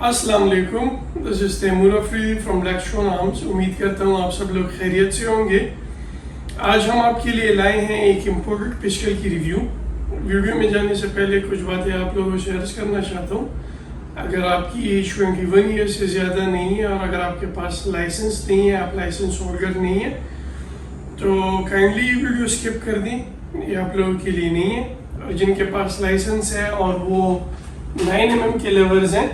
अस्सलाम वालेकुम, this is Taimur Afridi from Black Stone Arms. उम्मीद करता हूँ आप सब लोग खैरियत से होंगे। आज हम आपके लिए लाए हैं एक इम्पोर्टेंट पिस्टल की रिव्यू। वीडियो में जाने से पहले कुछ बातें आप लोगों से अर्ज करना चाहता हूँ। अगर आपकी एज 21 ईयर से ज़्यादा नहीं है और अगर आपके पास लाइसेंस नहीं है, आप लाइसेंस होल्डर नहीं है, तो काइंडली ये वीडियो स्किप कर दें, ये आप लोगों के लिए नहीं है। और जिनके पास लाइसेंस है और वो 9mm के लेवर्स हैं,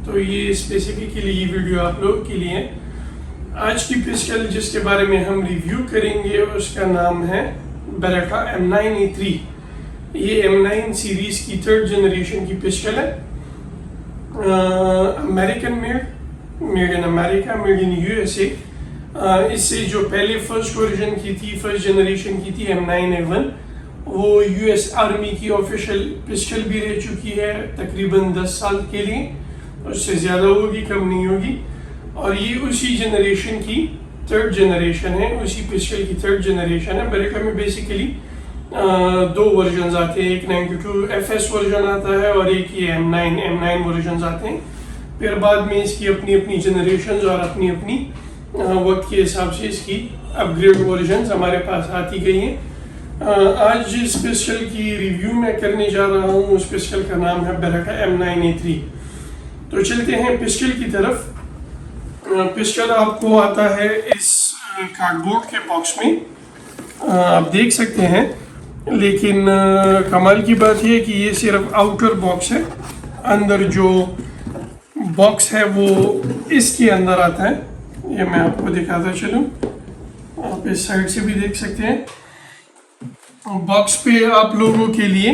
तो ये स्पेसिफिकली ये वीडियो आप लोगों के लिए है। आज की पिस्टल जिसके बारे में हम रिव्यू करेंगे उसका नाम है बेरेटा M9A3। ये M9 सीरीज की 3rd जनरेशन की पिस्टल है। American made in America, made in USA। इससे जो पहले फर्स्ट वर्जन की थी, फर्स्ट जनरेशन की थी M9A1, वो US आर्मी की ऑफिशियल पिस्टल भी रह चुकी है तकरीबन 10 साल के लिए। उससे ज़्यादा होगी, कम नहीं होगी। और ये उसी जनरेशन की 3rd जनरेशन है, उसी पिस्टल की 3rd जनरेशन है। बेरेटा में बेसिकली 2 वर्जन आते हैं, एक 92 FS वर्जन आता है और एक ये M9 वर्जन आते हैं। फिर बाद में इसकी अपनी अपनी जनरेशन और अपनी अपनी वक्त के हिसाब से इसकी अपग्रेड वर्जन हमारे पास आती गई हैं। आज जिस पिस्टल की रिव्यू मैं करने जा रहा हूँ उस पिस्टल का नाम है बेरेटा M9A3। तो चलते हैं पिस्टल की तरफ। पिस्टल आपको आता है इस कार्डबोर्ड के बॉक्स में, आप देख सकते हैं। लेकिन कमाल की बात यह है कि ये सिर्फ आउटर बॉक्स है, अंदर जो बॉक्स है वो इसके अंदर आता है। ये मैं आपको दिखाता चलूँ, आप इस साइड से भी देख सकते हैं। बॉक्स पे आप लोगों के लिए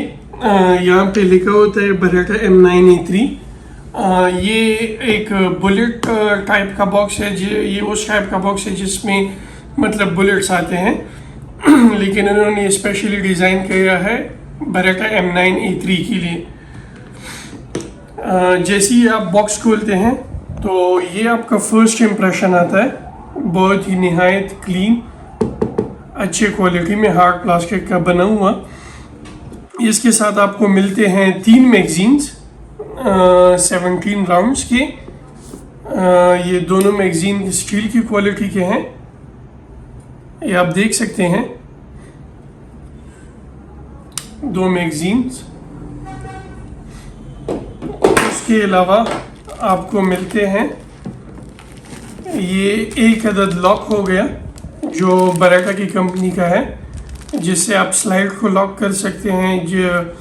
यहाँ पे लिखा होता है बेरेटा M9A3। ये एक बुलेट टाइप का बॉक्स है। ये उस टाइप का बॉक्स है जिसमें मतलब बुलेट्स आते हैं लेकिन इन्होंने स्पेशली डिज़ाइन किया है बेरेटा M9A3 के लिए। जैसे ही आप बॉक्स खोलते हैं तो ये आपका फर्स्ट इम्प्रेशन आता है, बहुत ही निहायत क्लीन, अच्छे क्वालिटी में हार्ड प्लास्टिक का बना हुआ। इसके साथ आपको मिलते हैं 3 मैगजीन्स 17 राउंड्स के। ये दोनों मैगजीन स्टील की क्वालिटी के हैं, ये आप देख सकते हैं। 2 मैगजीन्स। उसके अलावा आपको मिलते हैं ये एक अदद लॉक हो गया जो बेरेटा की कंपनी का है, जिससे आप स्लाइड को लॉक कर सकते हैं। जो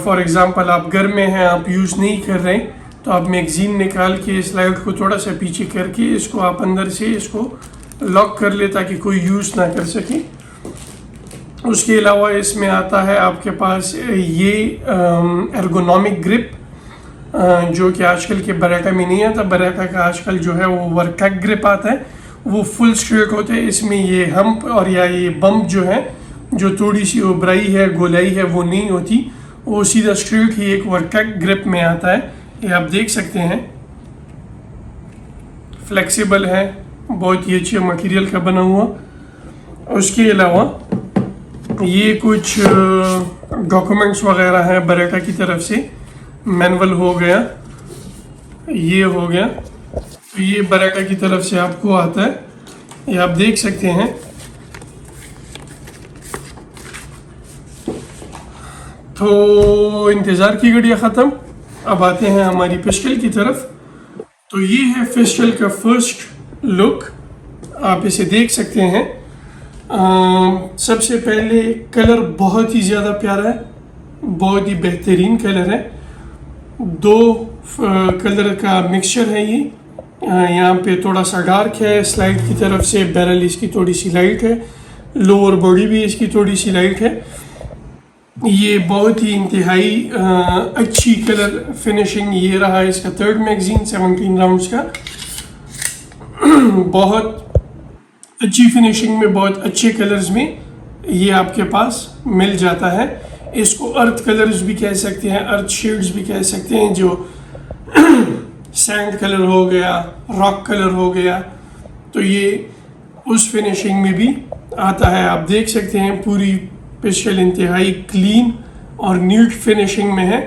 फॉर एग्ज़ाम्पल आप घर में हैं, आप यूज़ नहीं कर रहे, तो आप मैगज़ीन निकाल के स्लाइड को थोड़ा सा पीछे करके इसको आप अंदर से इसको लॉक कर ले ताकि कोई यूज़ ना कर सके। उसके अलावा इसमें आता है आपके पास ये एर्गोनॉमिक ग्रिप, जो कि आजकल के बेरेटा में नहीं आता। बेरेटा का आजकल जो है वो वर्कटैक ग्रिप आता है, वो फुल स्ट्रेट होता है। इसमें ये हम्प और या ये बम्प जो है, जो थोड़ी सी उभराई है, गोलाई है, वो नहीं होती, वो सीधा स्ट्रेट ही एक वर्कटैक ग्रिप में आता है। ये आप देख सकते हैं, फ्लेक्सिबल है, बहुत ही अच्छे मटेरियल का बना हुआ। उसके अलावा ये कुछ डॉक्यूमेंट्स वगैरह हैं बेरेटा की तरफ से। मैनुअल हो गया, ये हो गया, तो ये बेरेटा की तरफ से आपको आता है, ये आप देख सकते हैं। तो इंतज़ार की घड़ियाँ ख़त्म, अब आते हैं हमारी पिस्टल की तरफ। तो ये है पिस्टल का फर्स्ट लुक, आप इसे देख सकते हैं। सबसे पहले कलर बहुत ही ज़्यादा प्यारा है, बहुत ही बेहतरीन कलर है। 2 कलर का मिक्सचर है ये। यहाँ पे थोड़ा सा डार्क है स्लाइड की तरफ से, बैरल इसकी थोड़ी सी लाइट है, लोअर बॉडी भी इसकी थोड़ी सी लाइट है। ये बहुत ही इंतहाई अच्छी कलर फिनिशिंग ये रहा है इसका 3rd मैगजीन 17 राउंड्स का। बहुत अच्छी फिनिशिंग में, बहुत अच्छे कलर्स में ये आपके पास मिल जाता है। इसको अर्थ कलर्स भी कह सकते हैं, अर्थ शेड्स भी कह सकते हैं, जो सैंड कलर हो गया, रॉक कलर हो गया, तो ये उस फिनिशिंग में भी आता है। आप देख सकते हैं पूरी पिस्टल इंतहाई क्लीन और नीट फिनिशिंग में है।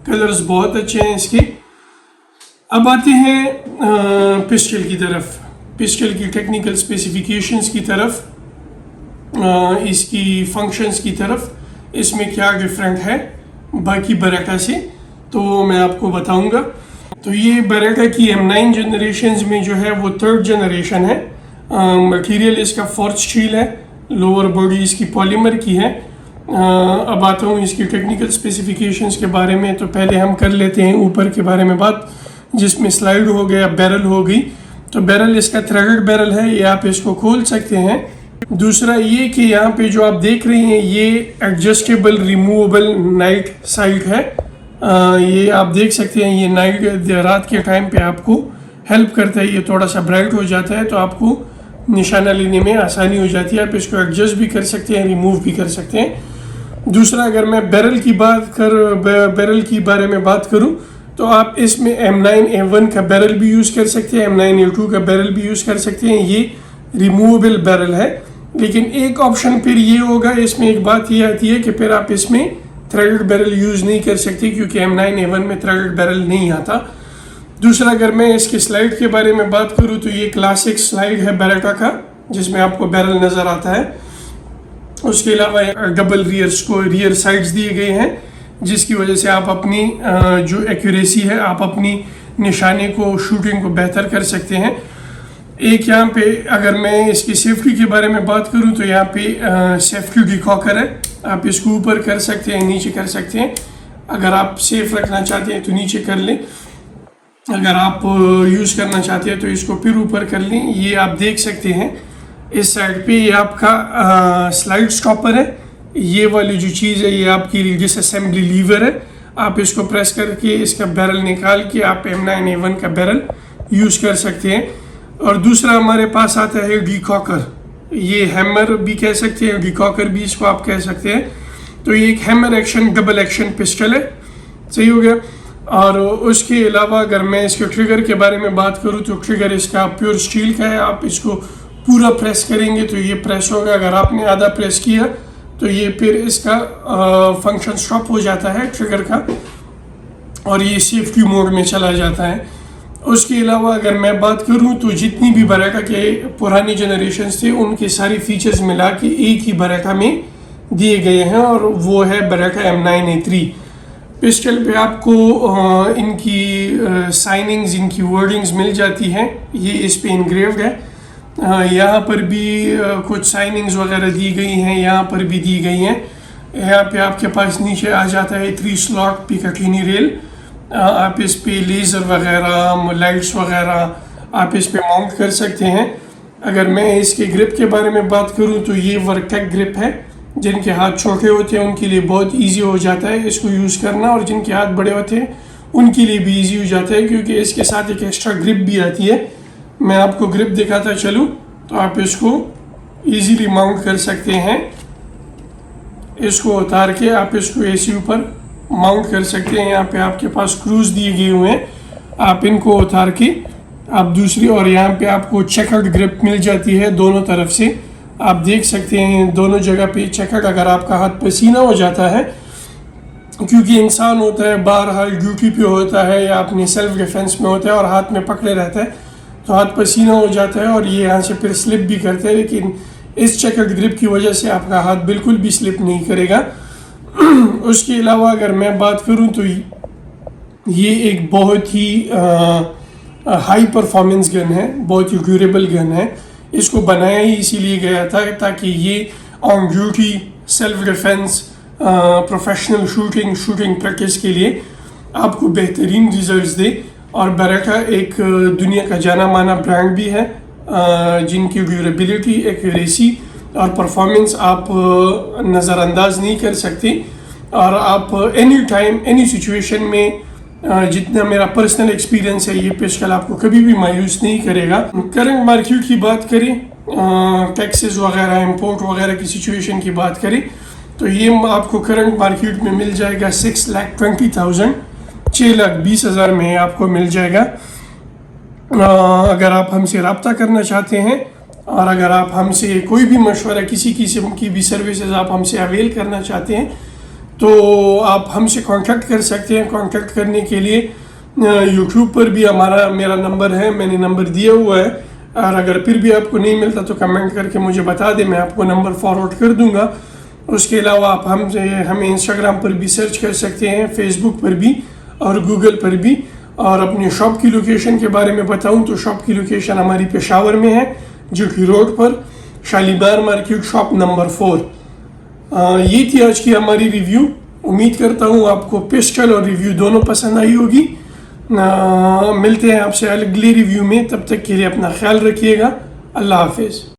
कलर्स बहुत अच्छे हैं इसके। अब आते हैं पिस्टल की तरफ, पिस्टल की टेक्निकल स्पेसिफिकेशंस की तरफ, इसकी फंक्शंस की तरफ, इसमें क्या डिफरेंट है बाकी बरेटा से, तो वो मैं आपको बताऊंगा। तो ये बरेटा की M9 जनरेशन्स में जो है वो थर्ड जनरेशन है। मटेरियल इसका फोर्थ स्टील है, लोअर बॉडी इसकी पॉलीमर की है। अब आता हूँ इसकी टेक्निकल स्पेसिफिकेशंस के बारे में। तो पहले हम कर लेते हैं ऊपर के बारे में बात, जिसमें स्लाइड हो गया, बैरल हो गई। तो बैरल इसका थ्रेडेड बैरल है, ये आप इसको खोल सकते हैं। दूसरा ये कि यहाँ पे जो आप देख रहे हैं ये एडजस्टेबल रिमूवेबल नाइट साइट है। ये आप देख सकते हैं, ये नाइट रात के टाइम पे आपको हेल्प करता है। ये थोड़ा सा ब्राइट हो जाता है तो आपको निशाना लेने में आसानी हो जाती है। आप इसको एडजस्ट भी कर सकते हैं, रिमूव भी कर सकते हैं। दूसरा, अगर मैं बैरल की बारे में बात करूं तो आप इसमें M9A1 का बैरल भी यूज़ कर सकते हैं, M9A2 का बैरल भी यूज़ कर सकते हैं। ये रिमूवेबल बैरल है, लेकिन एक ऑप्शन फिर ये होगा, इसमें एक बात ये आती है कि फिर आप इसमें थ्रेडेड बैरल यूज़ नहीं कर सकते, क्योंकि M9A1 में थ्रेडेड बैरल नहीं आता। दूसरा, अगर मैं इसके स्लाइड के बारे में बात करूं तो ये क्लासिक स्लाइड है बेरेटा का, जिसमें आपको बैरल नज़र आता है। उसके अलावा डबल रियर साइड्स दिए गए हैं, जिसकी वजह से आप अपनी जो एक्यूरेसी है, आप अपनी निशाने को, शूटिंग को बेहतर कर सकते हैं। एक यहाँ पे अगर मैं इसकी सेफ्टी के बारे में बात करूं तो यहाँ पे सेफ्टी डिकॉकर है, आप इसको ऊपर कर सकते हैं, नीचे कर सकते हैं। अगर आप सेफ रखना चाहते हैं तो नीचे कर लें, अगर आप यूज़ करना चाहते हैं तो इसको फिर ऊपर कर लें। ये आप देख सकते हैं इस साइड पे ये आपका स्लाइड स्टॉपर है। ये वाली जो चीज़ है ये आपकी डिसअसेंबली लीवर है, आप इसको प्रेस करके इसका बैरल निकाल के आप M9A1 का बैरल यूज़ कर सकते हैं। और दूसरा हमारे पास आता है डिकॉकर, ये हैमर भी कह सकते हैं, डिकॉकर भी इसको आप कह सकते हैं। तो ये एक hammer action double action pistol है, सही हो गया। और उसके अलावा अगर मैं इसके ट्रिगर के बारे में बात करूं तो ट्रिगर इसका प्योर स्टील का है। आप इसको पूरा प्रेस करेंगे तो ये प्रेस होगा, अगर आपने आधा प्रेस किया तो ये फिर इसका फंक्शन स्टॉप हो जाता है ट्रिगर का, और ये सेफ्टी मोड में चला जाता है। उसके अलावा अगर मैं बात करूं तो जितनी भी बरेटा के पुरानी जनरेशन्स थे उनके सारी फीचर्स मिला के एक ही बरेटा में दिए गए हैं, और वो है बरेटा M9A3। पिस्टल पे आपको इनकी साइनिंग्स, इनकी वर्डिंग्स मिल जाती हैं, ये इस पे इनग्रेव्ड है। यहाँ पर भी कुछ साइनिंग्स वगैरह दी गई हैं, यहाँ पर भी दी गई हैं। यहाँ पे आपके पास नीचे आ जाता है 3 स्लॉट पिकाटिनी रेल, आप इस पे लेज़र वगैरह, लाइट्स वगैरह आप इस पे माउंट कर सकते हैं। अगर मैं इसके ग्रिप के बारे में बात करूँ तो ये वर्कटेक ग्रिप है, जिनके हाथ छोटे होते हैं उनके लिए बहुत इजी हो जाता है इसको यूज़ करना, और जिनके हाथ बड़े होते हैं उनके लिए भी इजी हो जाता है, क्योंकि इसके साथ एक एक्स्ट्रा ग्रिप भी आती है। मैं आपको ग्रिप दिखाता चलूँ तो आप इसको इजीली माउंट कर सकते हैं। इसको उतार के आप इसको ऐसे ऊपर माउंट कर सकते हैं। यहाँ पे आपके पास स्क्रूज दिए गए हुए हैं, आप इनको उतार के आप दूसरी, और यहाँ पे आपको चेकर्ड ग्रिप मिल जाती है दोनों तरफ से। आप देख सकते हैं दोनों जगह पे चेकर्ड। अगर आपका हाथ पसीना हो जाता है, क्योंकि इंसान होता है बाहर ड्यूटी पे होता है या अपने सेल्फ डिफेंस में होता है और हाथ में पकड़े रहता है, तो हाथ पसीना हो जाता है और ये यहाँ से फिर स्लिप भी करते हैं। लेकिन इस चेकर्ड ग्रिप की वजह से आपका हाथ बिल्कुल भी स्लिप नहीं करेगा। उसके अलावा अगर मैं बात करूं तो ये एक बहुत ही हाई परफॉर्मेंस गन है, बहुत ही ड्यूरेबल गन है। इसको बनाया ही इसीलिए गया था ताकि ये on duty, self defence, professional shooting practice के लिए आपको बेहतरीन रिजल्ट्स दे। और बरेटा एक दुनिया का जाना माना ब्रांड भी है, जिनकी ड्यूरेबिलिटी, एक्यूरेसी और परफॉर्मेंस आप नज़रअंदाज नहीं कर सकते। और आप एनी टाइम, एनी सिचुएशन में, जितना मेरा पर्सनल एक्सपीरियंस है, ये पिस्टल आपको कभी भी मायूस नहीं करेगा। करंट मार्केट की बात करें, टैक्सेस वगैरह, इंपोर्ट वगैरह की सिचुएशन की बात करें, तो ये आपको करंट मार्केट में मिल जाएगा 6,20,000, 6,20,000 में आपको मिल जाएगा। अगर आप हमसे रब्ता करना चाहते हैं और अगर आप हमसे कोई भी मशवरा, किसी किस्म की भी सर्विसेज आप हमसे अवेल करना चाहते हैं, तो आप हमसे कांटेक्ट कर सकते हैं। कांटेक्ट करने के लिए यूट्यूब पर भी मेरा नंबर है, मैंने नंबर दिया हुआ है। और अगर फिर भी आपको नहीं मिलता तो कमेंट करके मुझे बता दें, मैं आपको नंबर फॉरवर्ड कर दूंगा। उसके अलावा आप हमें इंस्टाग्राम पर भी सर्च कर सकते हैं, फेसबुक पर भी और गूगल पर भी। और अपनी शॉप की लोकेशन के बारे में बताऊं तो शॉप की लोकेशन हमारी पेशावर में है, जो कि रोड पर शालीमार मार्केट शॉप नंबर 4। ये थी आज की हमारी रिव्यू। उम्मीद करता हूँ आपको पिस्टल और रिव्यू दोनों पसंद आई होगी। मिलते हैं आपसे अगले रिव्यू में, तब तक के लिए अपना ख्याल रखिएगा। अल्लाह हाफिज़।